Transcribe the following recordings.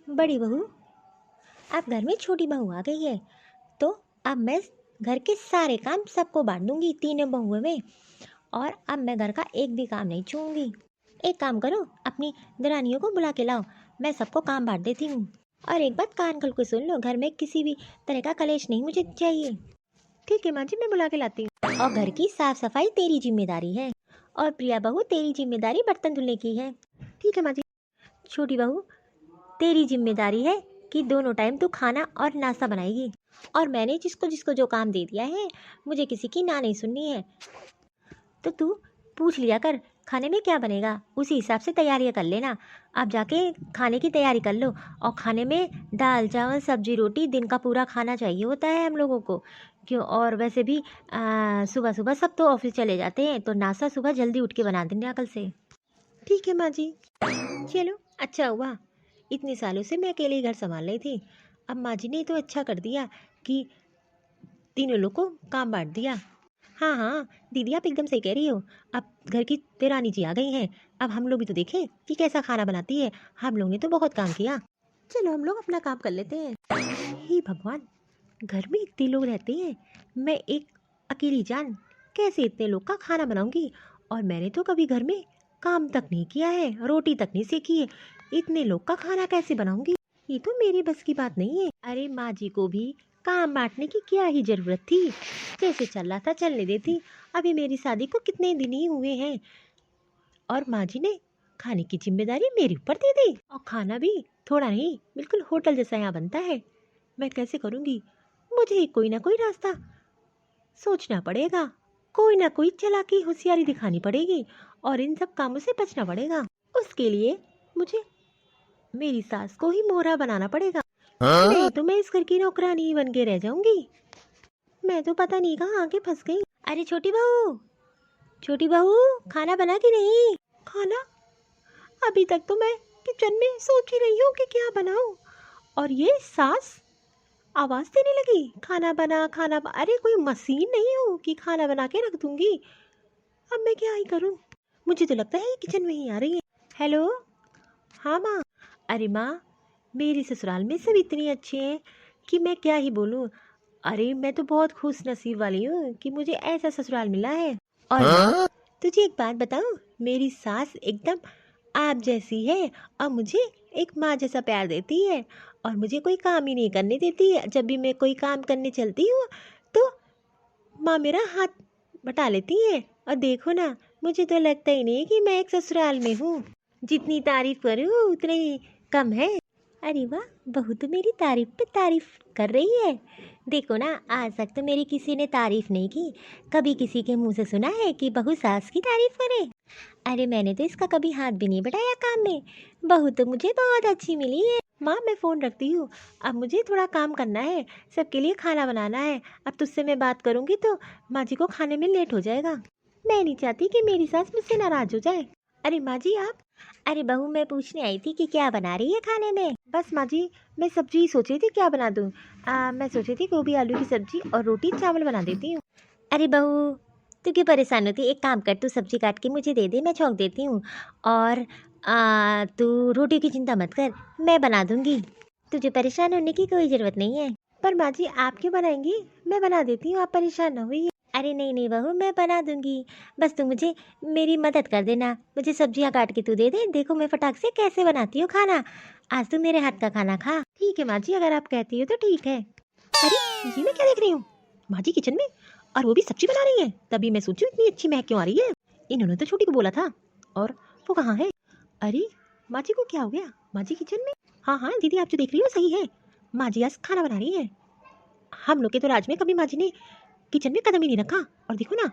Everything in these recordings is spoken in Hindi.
बड़ी बहू, अब घर में छोटी बहू आ गई है, तो अब मैं घर के सारे काम सबको बांट दूंगी तीनों बहुओं में। और अब मैं घर का एक भी काम नहीं छूऊंगी। एक काम करो, अपनी दरानियों को बुला के लाओ, मैं सबको काम बांट देती हूँ। और एक बात कान खोल के सुन लो, घर में किसी भी तरह का कलेश नहीं मुझे चाहिए। ठीक है माँ जी, मैं बुला के लाती हूँ। और घर की साफ सफाई तेरी जिम्मेदारी है। और प्रिया बहू, तेरी जिम्मेदारी बर्तन धुलने की है। ठीक है माँ जी। छोटी बहू, तेरी जिम्मेदारी है कि दोनों टाइम तू खाना और नाश्ता बनाएगी। और मैंने जिसको जिसको जो काम दे दिया है, मुझे किसी की ना नहीं सुननी है। तो तू पूछ लिया कर खाने में क्या बनेगा, उसी हिसाब से तैयारियां कर लेना। आप जाके खाने की तैयारी कर लो। और खाने में दाल चावल सब्जी रोटी दिन का पूरा खाना चाहिए होता है हम लोगों को। क्यों, और वैसे भी सुबह सुबह सब तो ऑफिस चले जाते हैं, तो नाश्ता सुबह जल्दी उठ के बना देना कल से। ठीक है माँ जी। चलो अच्छा हुआ, इतने सालों से मैं अकेले ही घर संभाल रही थी। अब माँ जी ने तो अच्छा कर दिया कि तीनों लोग को काम बांट दिया। हाँ हाँ दीदी, आप एकदम सही कह रही हो। अब घर की देरानी जी आ गई हैं, अब हम लोग भी तो देखें कि कैसा खाना बनाती है। हम लोग ने तो बहुत काम किया, चलो हम लोग अपना काम कर लेते हैं। हे भगवान, घर में इतने लोग रहते हैं, मैं एक अकेली जान कैसे इतने लोग का खाना बनाऊंगी। और मैंने तो कभी घर में काम तक नहीं किया है, रोटी तक नहीं सीखी है, इतने लोग का खाना कैसे बनाऊंगी। ये तो मेरी बस की बात नहीं है। अरे माँ जी को भी काम बांटने की क्या ही जरूरत थी, जैसे चल रहा था चलने देती। अभी मेरी शादी को कितने दिन ही हुए हैं, और माँ जी ने खाने की जिम्मेदारी मेरे ऊपर दे दी। और खाना भी थोड़ा नहीं, बिल्कुल होटल जैसा यहाँ बनता है। मैं कैसे करूँगी, मुझे कोई ना कोई रास्ता सोचना पड़ेगा, कोई ना कोई चालाकी होशियारी दिखानी पड़ेगी, और इन सब कामों से बचना पड़ेगा। उसके लिए मुझे मेरी सास को ही मोहरा बनाना पड़ेगा। नहीं तो मैं इस घर की नौकरानी ही बन के रह जाऊंगी। मैं तो पता नहीं कहाँ आके फंस गई। अरे छोटी बहू, छोटी बहू, खाना बना कि नहीं? खाना? अभी तक तो मैं किचन में सोच ही रही हूँ कि क्या बनाऊं, और ये सास आवाज देने लगी, खाना बना खाना बना। अरे कोई मशीन नहीं हूँ कि खाना बना के रख दूंगी। अब मैं क्या ही करूँ, मुझे तो लगता है किचन में ही आ रही है। हेलो, हाँ माँ। अरे माँ, मेरी ससुराल में सब इतनी अच्छे हैं कि मैं क्या ही बोलूँ। अरे मैं तो बहुत खुश नसीब वाली हूँ कि मुझे ऐसा ससुराल मिला है। और माँ, तुझे एक बात बताऊँ, मेरी सास एकदम आप जैसी है, और मुझे एक माँ जैसा प्यार देती है, और मुझे कोई काम ही नहीं करने देती है। जब भी मैं कोई काम करने चलती हूँ तो माँ मेरा हाथ बटा लेती है। और देखो ना, मुझे तो लगता ही नहीं कि मैं एक ससुराल में हूँ। जितनी तारीफ करूँ उतनी ही कम है। अरे वाह, बहू तो मेरी तारीफ पे तारीफ कर रही है। देखो ना, आज तक तो मेरी किसी ने तारीफ नहीं की। कभी किसी के मुंह से सुना है कि बहू सास की तारीफ करे? अरे मैंने तो इसका कभी हाथ भी नहीं बढ़ाया काम में। बहू तो मुझे बहुत अच्छी मिली है। माँ मैं फ़ोन रखती हूँ, अब मुझे थोड़ा काम करना है, सबके लिए खाना बनाना है। अब तुझसे मैं बात करूँगी तो माँ जी को खाने में लेट हो जाएगा। मैं नहीं चाहती कि मेरी सास मुझसे नाराज़ हो जाए। अरे माँ जी आप? अरे बहू, मैं पूछने आई थी कि क्या बना रही है खाने में? बस माँ जी, मैं सब्जी सोच रही थी क्या बना दूँ। मैं सोच रही थी गोभी आलू की सब्जी और रोटी चावल बना देती हूँ। अरे बहू, तू क्यों परेशान होती है? एक काम कर, तू सब्जी काट के मुझे दे दे, मैं छौंक देती हूँ। और तू रोटी की चिंता मत कर, मैं बना दूँगी। तुझे परेशान होने की कोई ज़रूरत नहीं है। पर माँ जी आप क्यों बनाएंगी? मैं बना देती हूँ, आप परेशान ना होइए। अरे नहीं नहीं बहू, मैं बना दूँगी। बस तू मुझे मेरी मदद कर देना, मुझे सब्जियाँ काट के तू दे दे। देखो मैं फटाक से कैसे बनाती हूँ खाना। आज तू मेरे हाथ का खाना खा। ठीक है माँ जी, अगर आप कहती हो तो ठीक है। अरे ये मैं क्या देख रही हूँ, माँ जी किचन में, और वो भी सब्जी बना रही है। तभी मैं सोचूं इतनी अच्छी महक क्यों आ रही है। इन्होंने तो छोटी को बोला था, और वो कहाँ है? अरे माँ जी को क्या हो गया? माँ जी किचन में? हाँ हाँ दीदी, आप जो देख रही हो सही है, माँ जी आज खाना बना रही है। हम लोग के तो राज में कभी माँ जी ने किचन में कदम ही नहीं रखा, और देखो ना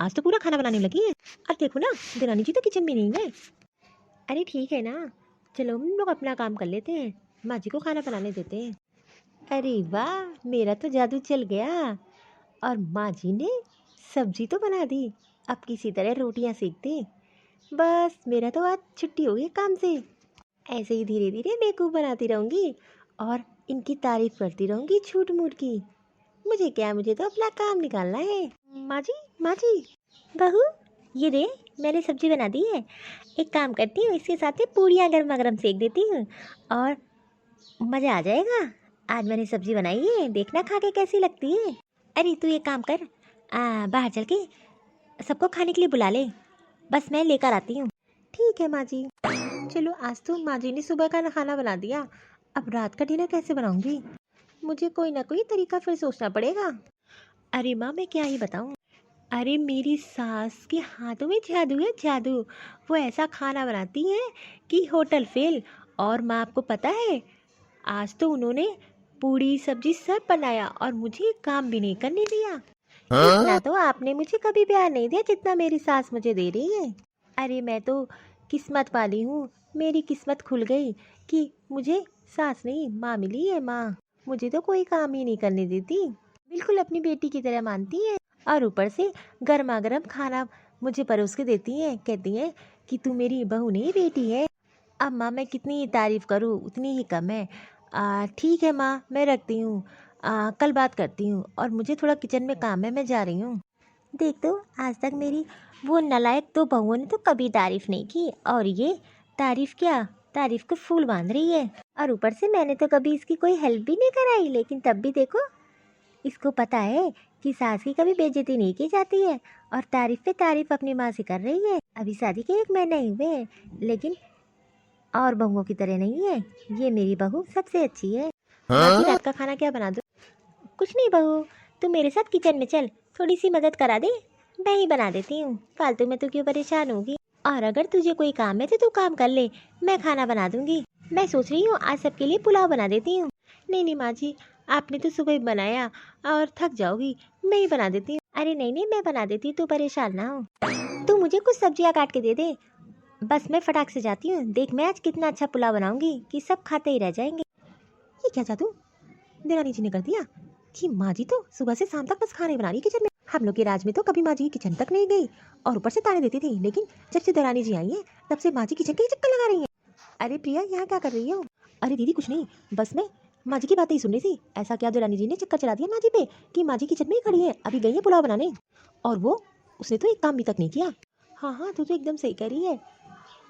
आज तो पूरा खाना बनाने लगी है। और देखो ना, देरानी जी तो किचन में नहीं है। अरे ठीक है ना, चलो हम लोग अपना काम कर लेते हैं, माँ जी को खाना बनाने देते हैं। अरे वाह, मेरा तो जादू चल गया, और माँ जी ने सब्जी तो बना दी। अब किसी तरह रोटियां सेक दे, बस मेरा तो आज छुट्टी हो गई काम से। ऐसे ही धीरे धीरे बेवकूफ़ बनाती रहूँगी, और इनकी तारीफ करती रहूँगी झूठ मूठ की। मुझे क्या, मुझे तो अपना काम निकालना है। माँ जी, माँ जी। बहू, ये दे, मैंने सब्जी बना दी है। एक काम करती हूँ, इसके साथ ही पूड़ियाँ गर्मा गर्म सेक देती हूँ, और मज़ा आ जाएगा। आज मैंने सब्जी बनाई है, देखना खा के कैसी लगती है। अरे तू एक काम कर, बाहर चल के सबको खाने के लिए बुला ले, बस मैं लेकर आती हूँ। ठीक है माँ जी। चलो, आज तो माँ जी ने सुबह का खाना बना दिया, अब रात का डिनर कैसे बनाऊंगी? मुझे कोई ना कोई तरीका फिर सोचना पड़ेगा। अरे माँ, मैं क्या ही बताऊँ। अरे मेरी सास के हाथों में जादू है, जादू। वो ऐसा खाना बनाती है कि होटल फेल। और माँ, आपको पता है, आज तो उन्होंने पूड़ी सब्जी सब बनाया और मुझे काम भी नहीं करने दिया। इतना तो आपने मुझे कभी प्यार नहीं दिया जितना मेरी सास मुझे दे रही है। अरे मैं तो किस्मत वाली हूँ, मेरी किस्मत खुल गई कि मुझे सास नहीं माँ मिली है। माँ मुझे तो कोई काम ही नहीं करने देती, बिल्कुल अपनी बेटी की तरह मानती है। और ऊपर से गर्मा गर्म खाना मुझे परोस के देती हैं, कहती हैं कि तू मेरी बहू नहीं बेटी है। अब माँ, मैं कितनी ही तारीफ़ करूँ उतनी ही कम है। ठीक है माँ, मैं रखती हूँ, कल बात करती हूँ, और मुझे थोड़ा किचन में काम है, मैं जा रही हूँ। देख तो, आज तक मेरी वो नालायक दो बहुओं ने तो कभी तारीफ़ नहीं की, और ये तारीफ़ क्या, तारीफ़ को फूल बांध रही है। और ऊपर से मैंने तो कभी इसकी कोई हेल्प भी नहीं कराई, लेकिन तब भी देखो, इसको पता है कि सास की कभी बेइज्जती नहीं की जाती है, और तारीफ़ पे तारीफ़ अपनी माँ से कर रही है। अभी शादी के 1 महीने ही हुए हैं, लेकिन और बहुओं की तरह नहीं है, ये मेरी बहू सबसे अच्छी है। बाकी रात का खाना क्या बना दूँ? कुछ नहीं बहू, तू मेरे साथ किचन में चल, थोड़ी सी मदद करा दे, मैं ही बना देती हूँ। फालतू में तू क्यों परेशान होगी? और अगर तुझे कोई काम है तो तू काम कर ले, मैं खाना बना दूंगी। मैं सोच रही हूँ आज सबके लिए पुलाव बना देती हूँ। नहीं नहीं माँ जी, आपने तो सुबह ही बनाया और थक जाओगी, मैं ही बना देती हूँ। अरे नहीं नहीं, मैं बना देती हूँ, तू परेशान ना हो। तू मुझे कुछ सब्जियाँ काट के दे दे, बस मैं फटाक से जाती हूँ। देख, मैं आज कितना अच्छा पुलाव बनाऊंगी कि सब खाते ही रह जाएंगे। ये क्या जादू देरानी जी ने कर दिया कि माँ जी तो सुबह से शाम तक बस खाने बना रही किचन में। हम लोग के राज में तो कभी माँ जी किचन तक नहीं गई, और ऊपर से ताने देती थी, लेकिन जब से देरानी जी आई है तब से माँ जी किचन के ही चक्कर लगा रही हैं। अरे प्रिया, यहाँ क्या कर रही हो? अरे दीदी कुछ नहीं, बस मैं माँ जी की बातें ही सुन रही थी। ऐसा क्या देरानी जी ने चक्कर चला दिया माँ जी पे कि माँ जी किचन में ही खड़ी है, अभी गई है पुलाव बनाने, और वो उसने तो एक काम भी तक नहीं किया। हाँ हाँ, तू तो एकदम सही कह रही है।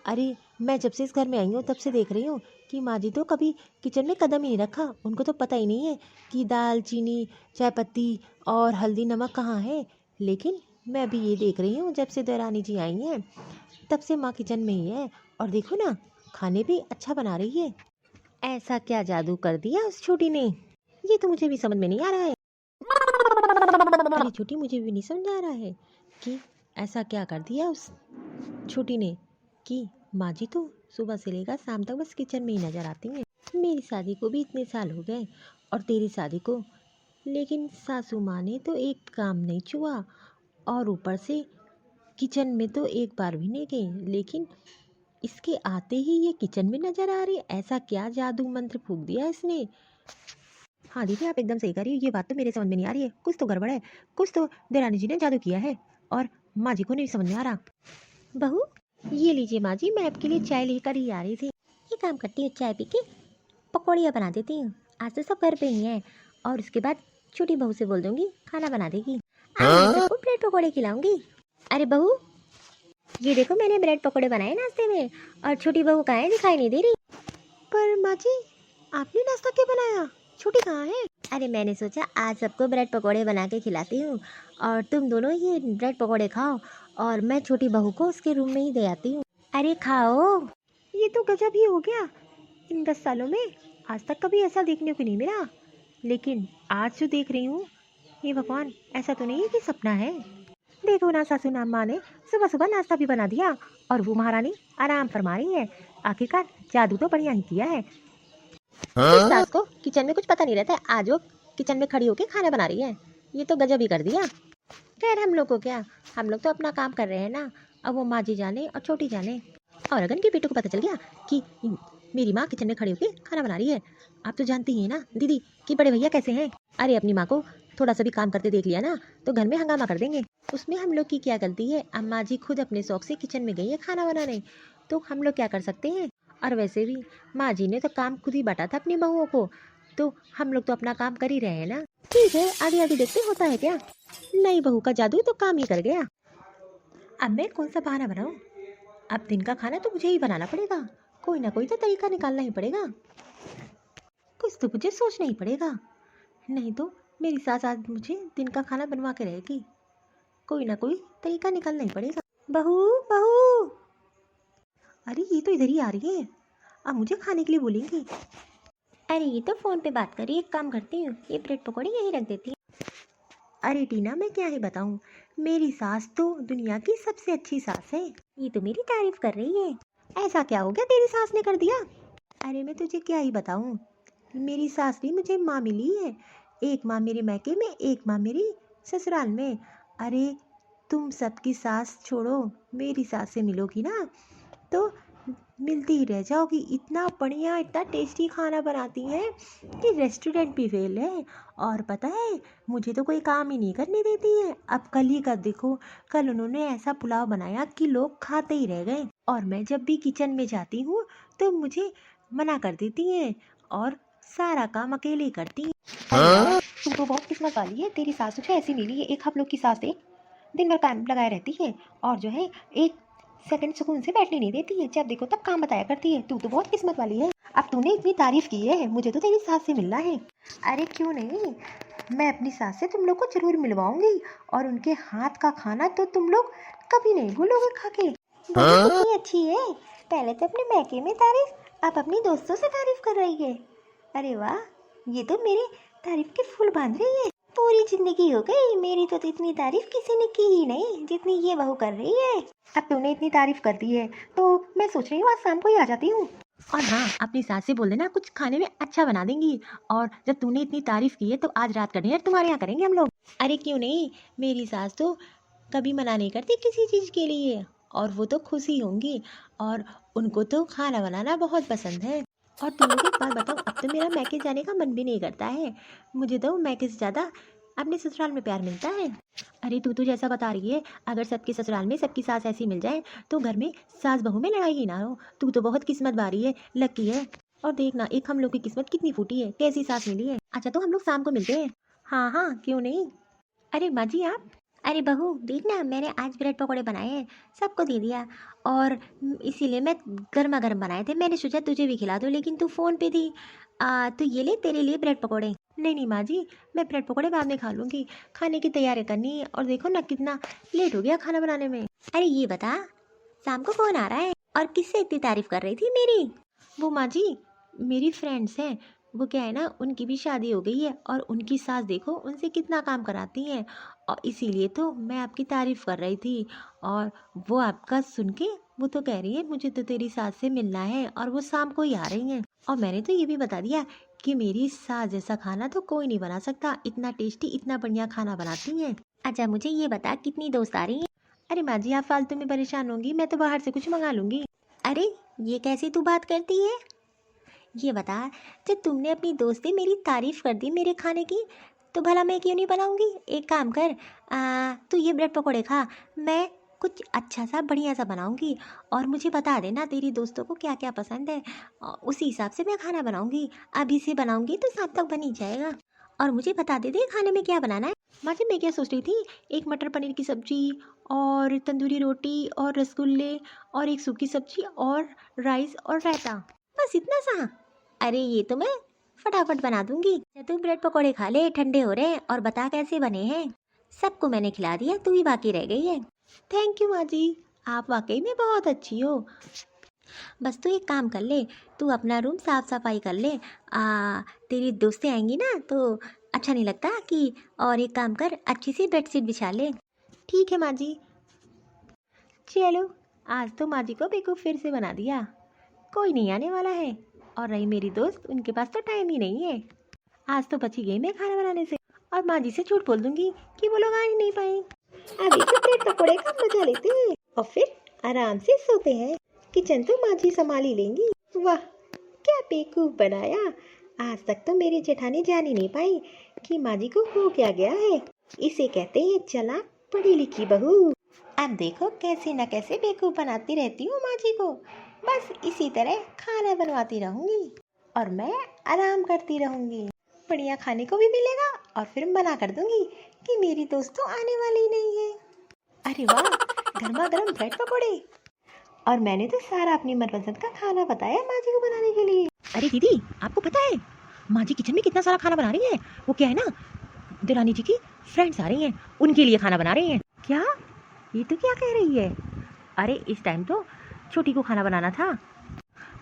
अरे मैं जब से इस घर में आई हूँ तब से देख रही हूँ कि माँ जी तो कभी किचन में कदम ही नहीं रखा। उनको तो पता ही नहीं है कि दाल चीनी चाय पत्ती और हल्दी नमक कहाँ है। लेकिन मैं अभी ये देख रही हूँ, जब से देवरानी जी आई हैं तब से माँ किचन में ही है, और देखो ना, खाने भी अच्छा बना रही है। ऐसा क्या जादू कर दिया उस छोटी ने, ये तो मुझे भी समझ में नहीं आ रहा है। अरे छोटी, मुझे भी नहीं समझ आ रहा है कि ऐसा क्या कर दिया उस छोटी ने कि माँ जी तो सुबह से लेकर शाम तक बस किचन में ही नजर आती हैं। मेरी शादी को भी इतने साल हो गए, और तेरी शादी को, लेकिन सासू माँ ने तो एक काम नहीं छुआ, और ऊपर से किचन में तो एक बार भी नहीं गई, लेकिन इसके आते ही ये किचन में नजर आ रही है। ऐसा क्या जादू मंत्र फूंक दिया इसने? हाँ दीदी, आप एकदम सही कह रही हो, ये बात तो मेरे समझ में नहीं आ रही है, कुछ तो गड़बड़ है, कुछ तो देरानी जी ने जादू किया है, और माँ जी को नहीं समझ में आ रहा। बहू, ये लीजिए माँ जी, मैं आपके लिए चाय लेकर ही आ रही थी। ये काम करती हूँ, चाय पी के पकौड़ियाँ बना देती हूँ। आज तो सब घर पे ही हैं, और उसके बाद छोटी बहू से बोल दूंगी खाना बना देगी। आज मैं सबको ब्रेड पकौड़े खिलाऊंगी। अरे बहू, ये देखो मैंने ब्रेड पकौड़े बनाए नाश्ते में, और छोटी बहू कहाँ है, दिखाई नहीं दे रही। पर माँ जी, आपने नाश्ता क्यों बनाया, छोटी कहाँ है? अरे मैंने सोचा आज सबको ब्रेड पकौड़े बना के खिलाती हूँ, और तुम दोनों ये ब्रेड पकौड़े खाओ, और मैं छोटी बहू को उसके रूम में ही दे आती हूँ। अरे खाओ। ये तो गजब ही हो गया, इन 10 सालों में आज तक कभी ऐसा देखने को नहीं मिला, लेकिन आज जो देख रही हूँ, ये भगवान, ऐसा तो नहीं है कि सपना है। देखो ना सासू नाम माँ ने सुबह सुबह नाश्ता भी बना दिया, और वो महारानी आराम फरमा रही है। आखिरकार जादू तो बढ़िया ही किया है। इस सास को किचन में कुछ पता नहीं रहता है, आज वो किचन में खड़ी होकर खाना बना रही है, ये तो गजब ही कर दिया। खैर हम लोग को क्या, हम लोग तो अपना काम कर रहे हैं ना, अब वो माँ जी जाने और छोटी जाने। और अगर इनके बेटों को पता चल गया कि मेरी माँ किचन में खड़ी होकर खाना बना रही है, आप तो जानती ही हैं ना दीदी कि बड़े भैया कैसे हैं। अरे अपनी माँ को थोड़ा सा भी काम करते देख लिया ना तो घर में हंगामा कर देंगे। उसमें हम लोग की क्या गलती है? अम्मा जी खुद अपने शौक से किचन में गई है खाना बनाने, तो हम लोग क्या कर सकते हैं? और वैसे भी माँ जी ने तो काम खुद ही बांटा था अपनी बहुओं को, तो हम लोग तो अपना काम कर ही रहे हैं ना। ठीक है, आगे आगे देखते होता है क्या। नई बहू का जादू तो काम ही कर गया। अब मैं कौन सा बहाना बनाऊं? अब दिन का खाना तो मुझे ही बनाना पड़ेगा, कोई ना कोई तो तरीका निकालना ही पड़ेगा। कुछ तो मुझे सोचना ही पड़ेगा, नहीं तो मेरी सास आज मुझे दिन का खाना बनवा के रहेगी। कोई ना कोई तरीका निकालना ही पड़ेगा। बहू बहू, अरे ये तो इधर ही आ रही है, अब मुझे खाने के लिए बोलेंगी। अरे ये तो फ़ोन पे बात कर रही है, एक काम करती हूँ, ये ब्रेड पकौड़े यहीं रख देती हूँ। अरे टीना, मैं क्या ही बताऊँ, मेरी सास तो दुनिया की सबसे अच्छी सास है। ये तो मेरी तारीफ कर रही है। ऐसा क्या हो गया तेरी सास ने कर दिया? अरे मैं तुझे क्या ही बताऊँ, मेरी सास भी मुझे माँ मिली है। एक माँ मेरे मैके में, एक माँ मेरी ससुराल में। अरे तुम सबकी सास छोड़ो, मेरी सास से मिलोगी ना तो मिलती ही रह जाओगी। इतना बढ़िया, इतना टेस्टी खाना बनाती हैं कि रेस्टोरेंट भी फेल है। और पता है, मुझे तो कोई काम ही नहीं करने देती है। अब कल ही कर देखो, कल उन्होंने ऐसा पुलाव बनाया कि लोग खाते ही रह गए। और मैं जब भी किचन में जाती हूँ तो मुझे मना कर देती हैं और सारा काम अकेले करती हैं। तू तो बहुत किस्मत वाली है, तेरी सास तुझे ऐसी मिली है। एक हम लोग की सास देख, दिन भर काम लगाए रहती है और जो है एक सेकंड सुकून से बैठने नहीं देती है। जब देखो तब काम बताया करती है। तू तो बहुत किस्मत वाली है। अब तूने इतनी तारीफ की है, मुझे तो तेरी सास से मिलना है। अरे क्यों नहीं, मैं अपनी सास से तुम लोग को जरूर मिलवाऊंगी और उनके हाथ का खाना तो तुम लोग कभी नहीं भूलोगे खा के। कितनी अच्छी है, पहले तो अपने मैके में तारीफ, अब अपनी दोस्तों से तारीफ कर रही है। अरे वाह, ये तो मेरी तारीफ के फूल बांध रही है। पूरी जिंदगी हो गई, मेरी तो इतनी तारीफ किसी ने की ही नहीं जितनी ये बहू कर रही है। अब तूने इतनी तारीफ कर दी है तो मैं सोच रही हूँ आज शाम को ही आ जाती हूँ। और हाँ, अपनी सास से बोल देना कुछ खाने में अच्छा बना देंगी। और जब तूने इतनी तारीफ की है तो आज रात का डिनर तुम्हारे यहाँ करेंगे हम लोग। अरे क्यों नहीं, मेरी सास तो कभी मना नहीं करती किसी चीज़ के लिए, और वो तो खुश ही होंगी। और उनको तो खाना बनाना बहुत पसंद है। और तुम लोग एक बात बताओ, अब तो मेरा मैके जाने का मन भी नहीं करता है। मुझे तो मैके से ज़्यादा अपने ससुराल में प्यार मिलता है। अरे तू जैसा बता रही है, अगर सबके ससुराल में सबकी सास ऐसी मिल जाए तो घर में सास बहू में लड़ाई ही ना हो। तू तो बहुत किस्मत वाली है, लकी है। और देखना, एक हम लोग की किस्मत कितनी फूटी है, कैसी सास मिली है। अच्छा तो हम लोग शाम को मिलते हैं। हाँ हाँ, क्यों नहीं। अरे माँ जी आप, अरे बहू देखना, मैंने आज ब्रेड पकौड़े बनाए हैं, सबको दे दिया। और इसीलिए मैं गर्मा गर्म बनाए थे, मैंने सोचा तुझे भी खिला दूँ, लेकिन तू फ़ोन पे थी। तो ये ले तेरे लिए ब्रेड पकौड़े। नहीं नहीं माँ जी, मैं ब्रेड पकौड़े बाद में खा लूँगी, खाने की तैयारी करनी है। और देखो ना कितना लेट हो गया खाना बनाने में। अरे ये बता, शाम को कौन आ रहा है और किससे इतनी तारीफ कर रही थी मेरी? वो माँ जी मेरी फ्रेंड्स हैं। वो क्या है ना, उनकी भी शादी हो गई है और उनकी सास देखो उनसे कितना काम कराती हैं, और इसीलिए तो मैं आपकी तारीफ़ कर रही थी। और वो आपका सुन के वो तो कह रही है मुझे तो तेरी सास से मिलना है, और वो शाम को ही आ रही हैं। और मैंने तो ये भी बता दिया कि मेरी सास जैसा खाना तो कोई नहीं बना सकता, इतना टेस्टी इतना बढ़िया खाना बनाती हैं। अच्छा मुझे ये बता, कितनी दोस्त आ रही हैं? अरे माँ जी आप फालतू में परेशान होंगी, मैं तो बाहर से कुछ मंगा लूँगी। अरे ये कैसी तू बात करती है? ये बता, जब तुमने अपनी दोस्त से मेरी तारीफ़ कर दी मेरे खाने की, तो भला मैं क्यों नहीं बनाऊंगी? एक काम कर, तू ये ब्रेड पकौड़े खा, मैं कुछ अच्छा सा बढ़िया सा बनाऊंगी और मुझे बता देना तेरी दोस्तों को क्या क्या पसंद है, उसी हिसाब से मैं खाना बनाऊंगी। अभी से बनाऊंगी तो शाम तक बन ही जाएगा। और मुझे बता दे खाने में क्या बनाना है। माँ जी मैं क्या सोच रही थी, एक मटर पनीर की सब्जी और तंदूरी रोटी और रसगुल्ले और एक सूखी सब्जी और राइस और रायता, बस इतना सा। अरे ये तो मैं फटाफट बना दूंगी। तू ब्रेड पकौड़े खा ले, ठंडे हो रहे हैं, और बता कैसे बने हैं। सबको मैंने खिला दिया, तू ही बाकी रह गई है। थैंक यू माँ जी, आप वाकई में बहुत अच्छी हो। बस तू एक काम कर ले, तू अपना रूम साफ सफाई कर ले। तेरी दोस्तें आएंगी ना तो अच्छा नहीं लगता कि, और एक काम कर अच्छी सी बेडशीट बिछा ले। ठीक है माँ जी। चलो आज तो माँ जी को बेवकूफ़ फिर से बना दिया, कोई नहीं आने वाला है। और रही मेरी दोस्त, उनके पास तो टाइम ही नहीं है। आज तो बची गई मैं खाना बनाने से, और माँ जी से झूठ बोल दूंगी कि वो लोग आ ही नहीं पाए। अभी तो ब्रेड पकौड़े का मजा लेते हैं और फिर आराम से सोते हैं। किचन तो माँ जी संभाल ही लेंगी। वाह क्या बेवकूफ बनाया, आज तक तो मेरी जेठानी जान ही नहीं पाई कि माँ जी को हो क्या गया है। इसे कहते हैं चालाक पढ़ी लिखी बहू। अब देखो कैसे न कैसे बेवकूफ बनाती रहती हूँ माँ जी को। बस इसी तरह खाना बनवाती रहूंगी और मैं आराम करती रहूंगी। बढ़िया खाने को भी मिलेगा और फिर मना कर दूंगी कि मेरी दोस्त तो आने वाली नहीं है। अरे वाह, गर्मा गर्म ब्रेड पकौड़े, और मैंने तो सारा अपनी मनपसंद का खाना बताया माँ जी को बनाने के लिए। अरे दीदी आपको पता है, माँ जी किचन में कितना सारा खाना बना रही है। वो क्या है ना, देरानी जी की फ्रेंड्स आ रही हैं, उनके लिए खाना बना रही हैं। क्या? ये तो क्या कह रही है? अरे इस टाइम तो छोटी को खाना बनाना था।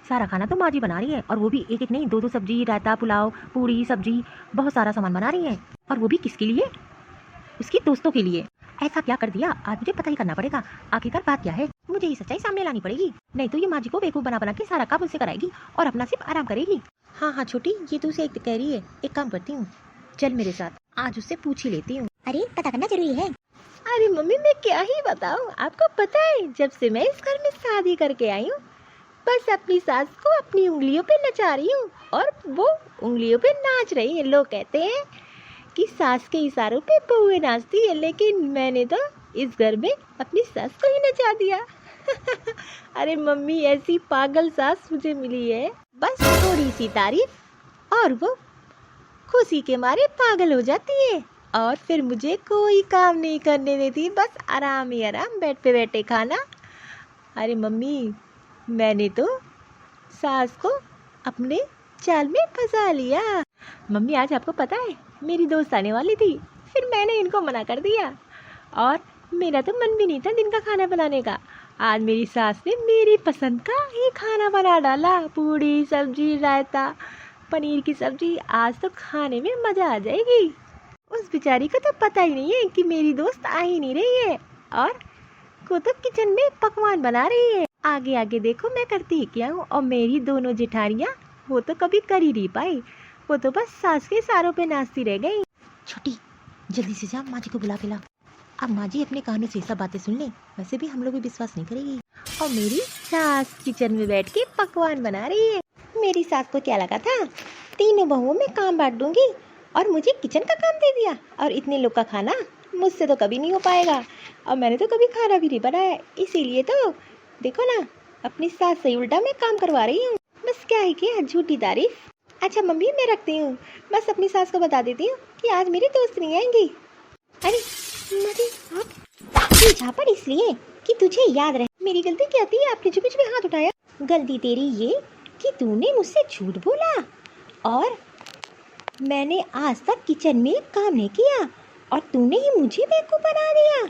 सारा खाना तो माँ जी बना रही है, और वो भी एक एक नहीं, दो दो सब्जी, रायता, पुलाव, पूड़ी, सब्जी, बहुत सारा सामान बना रही है। और वो भी किसके लिए? उसकी दोस्तों के लिए। ऐसा क्या कर दिया? आज मुझे पता ही करना पड़ेगा आखिरकार बात क्या है। मुझे ये सच्चाई सामने लानी पड़ेगी, नहीं तो ये माँ जी को बेवकूफ बना बना के सारा काम उससे कराएगी और अपना सिर्फ आराम करेगी। हाँ हाँ छोटी, ये तू उसे कह रही है। एक काम करती हूँ, चल मेरे साथ, आज उससे पूछ ही लेती हूँ। अरे पता करना जरूरी है। अरे मम्मी मैं क्या ही बताऊँ, आपको पता है जब से मैं इस घर में शादी करके आई हूँ, बस अपनी सास को अपनी उंगलियों पे नचा रही हूँ और वो उंगलियों पे नाच रही है। लोग कहते हैं कि सास के इशारों पे बहुएं नाचती है, लेकिन मैंने तो इस घर में अपनी सास को ही नचा दिया। अरे मम्मी ऐसी पागल सास मुझे मिली है, बस थोड़ी सी तारीफ और वो खुशी के मारे पागल हो जाती है, और फिर मुझे कोई काम नहीं करने देती, बस आराम ही आराम बेड पे बैठे खाना। अरे मम्मी मैंने तो सास को अपने जाल में फंसा लिया। मम्मी आज आपको पता है मेरी दोस्त आने वाली थी, फिर मैंने इनको मना कर दिया, और मेरा तो मन भी नहीं था दिन का खाना बनाने का। आज मेरी सास ने मेरी पसंद का ही खाना बना डाला, पूड़ी, सब्जी, रायता, पनीर की सब्जी। आज तो खाने में मज़ा आ जाएगी। उस बेचारी को तो पता ही नहीं है कि मेरी दोस्त आ ही नहीं रही है, और को तो किचन में पकवान बना रही है। आगे आगे देखो मैं करती ही क्या हूँ। और मेरी दोनों जेठानियाँ वो तो कभी कर ही नहीं पाई, वो तो बस सास के इशारों पे नाचती रह गई। छोटी जल्दी से जा माँ जी को बुला के ला। अब माँ जी अपने कानों से सब बातें सुन ले, वैसे भी हम लोग भी विश्वास नहीं करेगी। और मेरी सास किचन में बैठ के पकवान बना रही है। मेरी सास को क्या लगा था तीनों बहुओं में काम बांट दूंगी, और मुझे किचन का काम दे दिया, और इतने लोग का खाना मुझसे तो कभी नहीं हो पाएगा, और मैंने तो कभी खाना भी नहीं बनाया। इसीलिए तो देखो ना, अपनी सास से उल्टा मैं काम करवा रही हूँ। बस क्या है कि झूठी तारीफ। अच्छा मम्मी मैं रखती हूँ, बस अपनी सास को बता देती हूँ कि आज मेरी दोस्त नहीं आएंगी। अरे मम्मी आप ये झापड़ इसलिए कि तुझे याद रहे मेरी गलती क्या थी, आपने जो मुझ पे हाथ उठाया। गलती तेरी ये कि तूने मुझसे झूठ बोला, और मैंने आज तक किचन में काम नहीं किया, और तूने ही मुझे बेवकूफ़ बना दिया।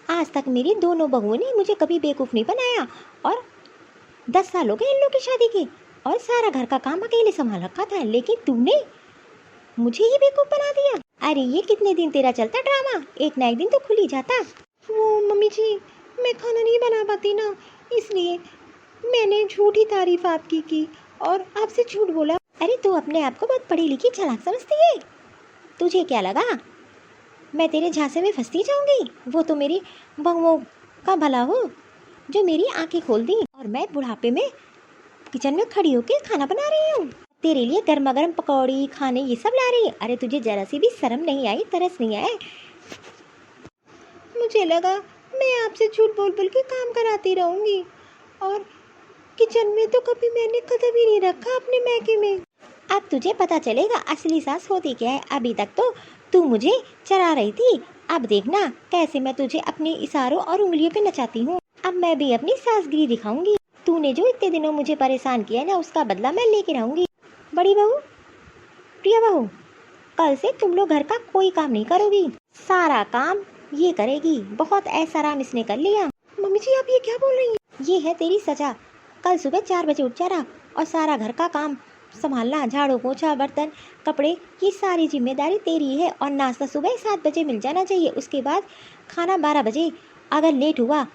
आज तक मेरी दोनों बहुओं ने मुझे कभी बेवकूफ़ नहीं बनाया, और 10 साल हो गए इन लोग की शादी के, और सारा घर का काम अकेले संभाल रखा था, लेकिन तूने मुझे ही बेवकूफ़ बना दिया। अरे ये कितने दिन तेरा चलता ड्रामा, एक ना एक दिन तो खुल ही जाता। वो मम्मी जी मैं खाना नहीं बना पाती ना, इसलिए मैंने झूठी तारीफ आपकी की और आपसे झूठ बोला। अरे तू अपने आप को बहुत पढ़ी लिखी चालाक समझती है, तुझे क्या लगा मैं तेरे झांसे में फंसती जाऊंगी? वो तो मेरी बहुओं का भला हो जो मेरी आंखें खोल दी, और मैं बुढ़ापे में किचन में खड़ी होकर खाना बना रही हूँ, तेरे लिए गर्मा गर्म पकौड़ी खाने ये सब ला रही है। अरे तुझे जरा सी भी शर्म नहीं आई, तरस नहीं आए? मुझे लगा मैं आपसे झूठ बोल बोल के काम कराती रहूंगी, और किचन में तो कभी मैंने कदम ही नहीं रखा अपने मैके में। अब तुझे पता चलेगा असली सास होती क्या है। अभी तक तो तू मुझे चरा रही थी, अब देखना कैसे मैं तुझे अपने इशारों और उंगलियों पे नचाती हूँ। अब मैं भी अपनी सासगिरी दिखाऊंगी। तूने जो इतने दिनों मुझे परेशान किया ना, उसका बदला मैं लेके रहूंगी। बड़ी बहू, प्रिया बहू, कल से तुम लोग घर का कोई काम नहीं करोगी, सारा काम ये करेगी। बहुत ऐसा आराम इसने कर लिया। मम्मी जी आप ये क्या बोल रही हैं? ये है तेरी सजा। कल सुबह 4 बजे उठ जाना, और सारा घर का काम संभालना, झाड़ू पोछा बर्तन कपड़े, ये सारी जिम्मेदारी तेरी है। और नाश्ता सुबह 7 बजे मिल जाना चाहिए, उसके बाद खाना 12 बजे। अगर लेट हुआ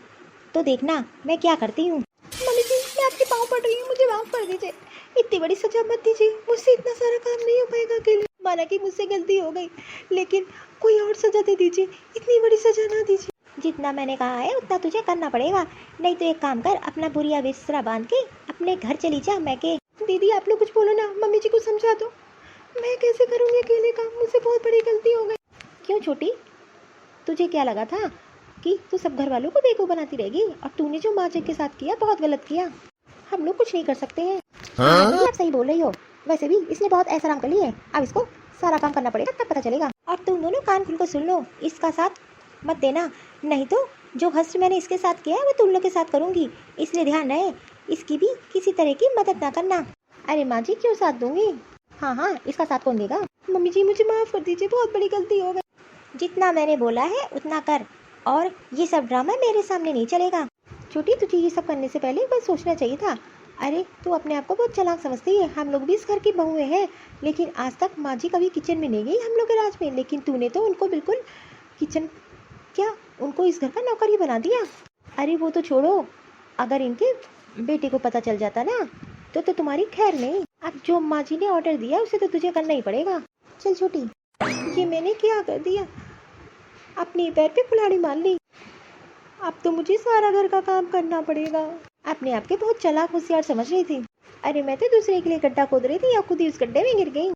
तो देखना मैं क्या करती हूँ। मम्मी जी मैं आपके पाँव पड़ रही हूँ, मुझे माफ़ कर दीजिए, इतनी बड़ी सजा मत दीजिए, मुझसे इतना सारा काम नहीं हो पाएगा अकेले। माना कि मुझसे गलती हो गई, लेकिन कोई और सजा दे दीजिए, इतनी बड़ी सजा ना दीजिए। जितना मैंने कहा है उतना तुझे करना पड़ेगा, नहीं तो एक काम कर, अपना बोरिया बिस्तरा बांध के अपने घर चली जा। मैं के दीदी आप लोग कुछ बोलो ना, मम्मी जी को समझा दो, मैं कैसे करूँगी अकेले काम, मुझसे बहुत बड़ी गलती हो गई। क्यों छोटी, तुझे क्या लगा था कि तू सब घर वालों को बेवकूफ़ बनाती रहेगी? और तूने जो माँ जी के साथ किया बहुत गलत किया, हम लोग कुछ नहीं कर सकते हैं। हाँ? आप सही बोल रही हो, वैसे भी इसने बहुत ऐसा काम कर लिया है, अब इसको सारा काम करना पड़ेगा तब पता चलेगा। और तुम दोनों कान खुल कर सुन लो, इसका साथ मत देना, नहीं तो जो हस्त मैंने इसके साथ किया है वो तुम लोग के साथ करूँगी, इसलिए ध्यान रहे इसकी भी किसी तरह की मदद ना करना। अरे माँ जी क्यों साथ दूंगी, हाँ हाँ, इसका साथ कौन देगा? मम्मी जी मुझे माफ़ कर दीजिए, बहुत बड़ी गलती हो गई। जितना मैंने बोला है उतना कर, और ये सब ड्रामा मेरे सामने नहीं चलेगा। छोटी, तुझे ये सब करने से पहले बस सोचना चाहिए था। अरे तू अपने आप को बहुत चालाक समझती है, हम लोग भी इस घर की बहुएं हैं, लेकिन आज तक माँ जी कभी किचन में नहीं गई हम लोग के राज में, लेकिन तूने तो उनको बिल्कुल किचन, क्या उनको इस घर का नौकर ही बना दिया। अरे वो तो छोड़ो, अगर इनके बेटे को पता चल जाता ना तो तुम्हारी खैर नहीं। अब जो माँ जी ने ऑर्डर दिया उसे तो तुझे करना ही पड़ेगा। चल छोटी, ये मैंने क्या कर दिया, अपने पैर पे कुल्हाड़ी मार ली। अब तो मुझे सारा घर का काम करना पड़ेगा। अपने आप के बहुत चालाक होशियार समझ रही थी। अरे मैं तो दूसरे के लिए गड्ढा खोद रही थी या खुद ही उस गड्ढे में गिर गई।